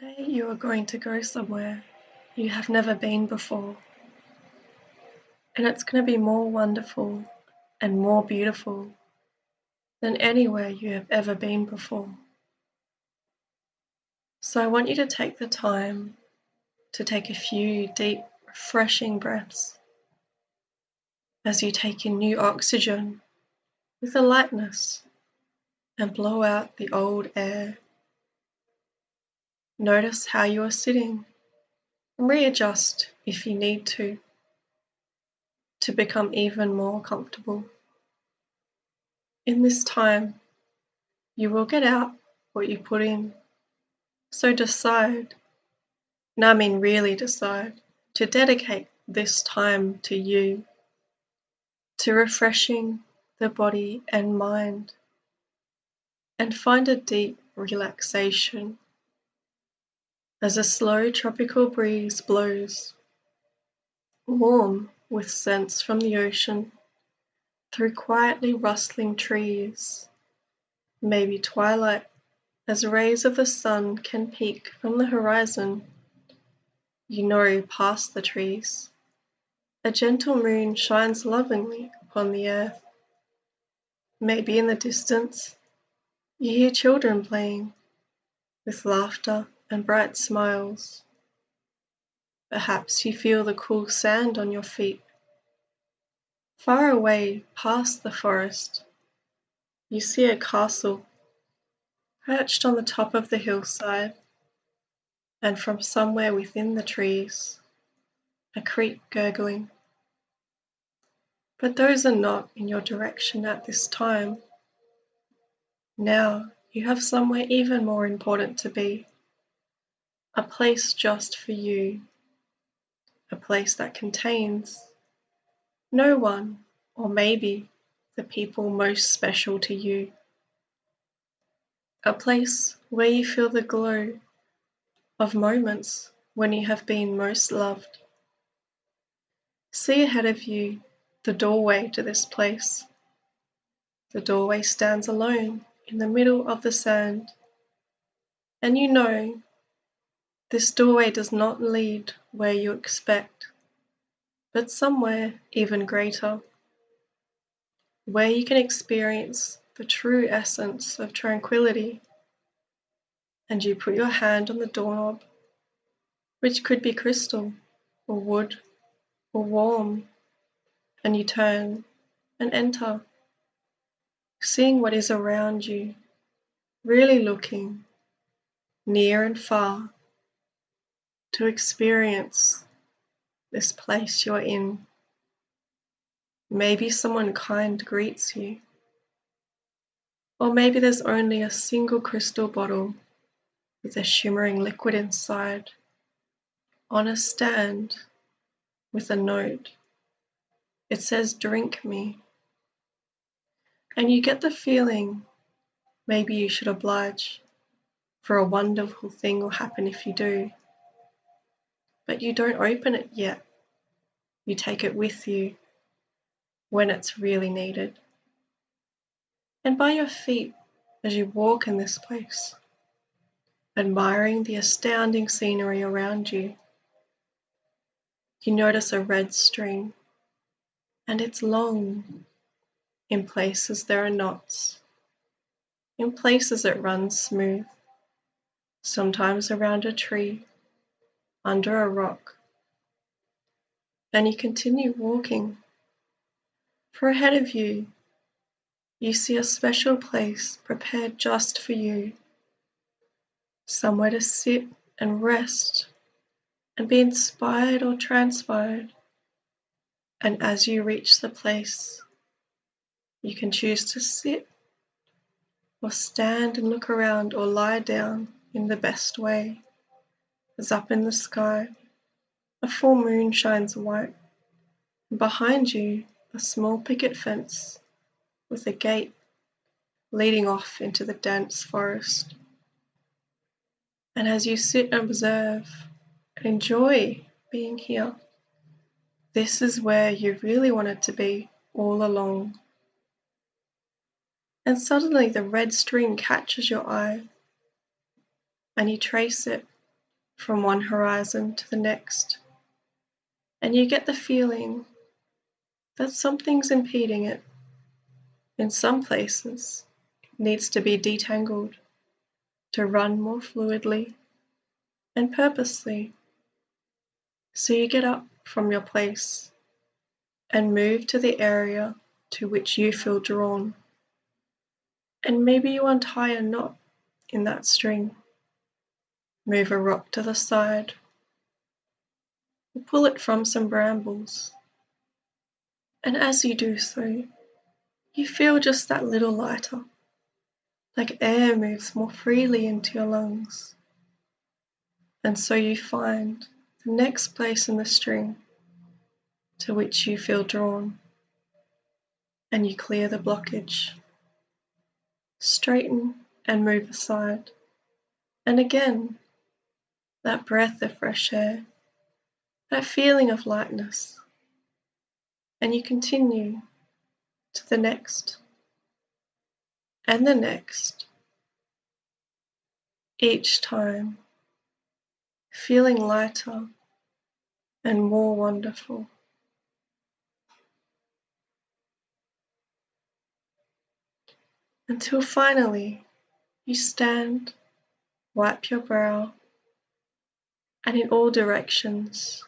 Today you are going to go somewhere you have never been before, and it's going to be more wonderful and more beautiful than anywhere you have ever been before. So I want you to take the time to take a few deep, refreshing breaths as you take in new oxygen with a lightness and blow out the old air. Notice how you are sitting and readjust if you need to become even more comfortable. In this time, you will get out what you put in. So decide, and I mean really decide, to dedicate this time to you, to refreshing the body and mind, and find a deep relaxation as a slow tropical breeze blows, warm with scents from the ocean, through quietly rustling trees, maybe twilight as rays of the sun can peek from the horizon. You know, past the trees, a gentle moon shines lovingly upon the earth. Maybe in the distance, you hear children playing, with laughter and bright smiles. Perhaps you feel the cool sand on your feet. Far away, past the forest, you see a castle, perched on the top of the hillside, and from somewhere within the trees, a creek gurgling. But those are not in your direction at this time. Now you have somewhere even more important to be, a place just for you, a place that contains no one, or maybe the people most special to you, a place where you feel the glow of moments when you have been most loved. See ahead of you the doorway to this place. The doorway stands alone in the middle of the sand, and you know this doorway does not lead where you expect, but somewhere even greater, where you can experience the true essence of tranquility. And you put your hand on the doorknob, which could be crystal or wood or warm, and you turn and enter, seeing what is around you, really looking near and far to experience this place you're in. Maybe someone kind greets you, or maybe there's only a single crystal bottle with a shimmering liquid inside on a stand with a note. It says, "Drink me." And you get the feeling maybe you should oblige, for a wonderful thing will happen if you do. But you don't open it yet. You take it with you when it's really needed. And by your feet as you walk in this place, admiring the astounding scenery around you, you notice a red string, and it's long. In places there are knots. In places it runs smooth, sometimes around a tree, under a rock. And you continue walking, for ahead of you, you see a special place prepared just for you, somewhere to sit and rest and be inspired or transpired. And as you reach the place, you can choose to sit or stand and look around or lie down in the best way, as up in the sky, a full moon shines white, and behind you a small picket fence with a gate leading off into the dense forest. And as you sit and observe and enjoy being here, this is where you really wanted to be all along. And suddenly the red string catches your eye, and you trace it from one horizon to the next, and you get the feeling that something's impeding it. In some places, it needs to be detangled to run more fluidly and purposely. So you get up from your place and move to the area to which you feel drawn. And maybe you untie a knot in that string, move a rock to the side, or pull it from some brambles. And as you do so, you feel just that little lighter, like air moves more freely into your lungs. And so you find the next place in the string to which you feel drawn, and you clear the blockage, straighten and move aside. And again, that breath of fresh air, that feeling of lightness, and you continue to the next and the next, each time feeling lighter and more wonderful. Until finally you stand, wipe your brow, and in all directions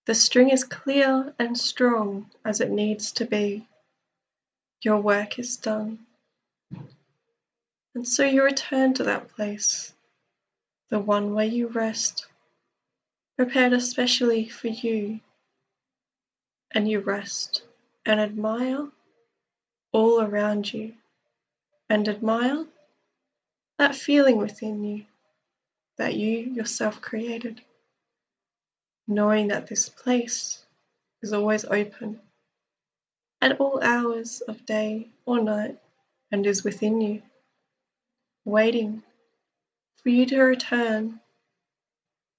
the string is clear and strong as it needs to be. Your work is done. And so you return to that place, the one where you rest, prepared especially for you, and you rest and admire all around you, and admire that feeling within you that you yourself created, knowing that this place is always open at all hours of day or night and is within you, waiting for you to return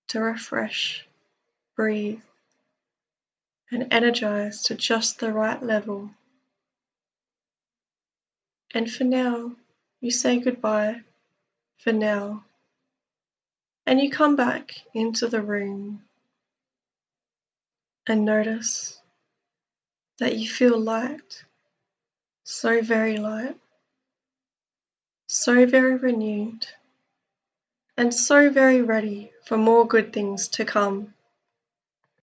to refresh, breathe, and energize to just the right level. And for now, you say goodbye for now, and you come back into the room and notice that you feel light, so very light, so very renewed, and so very ready for more good things to come.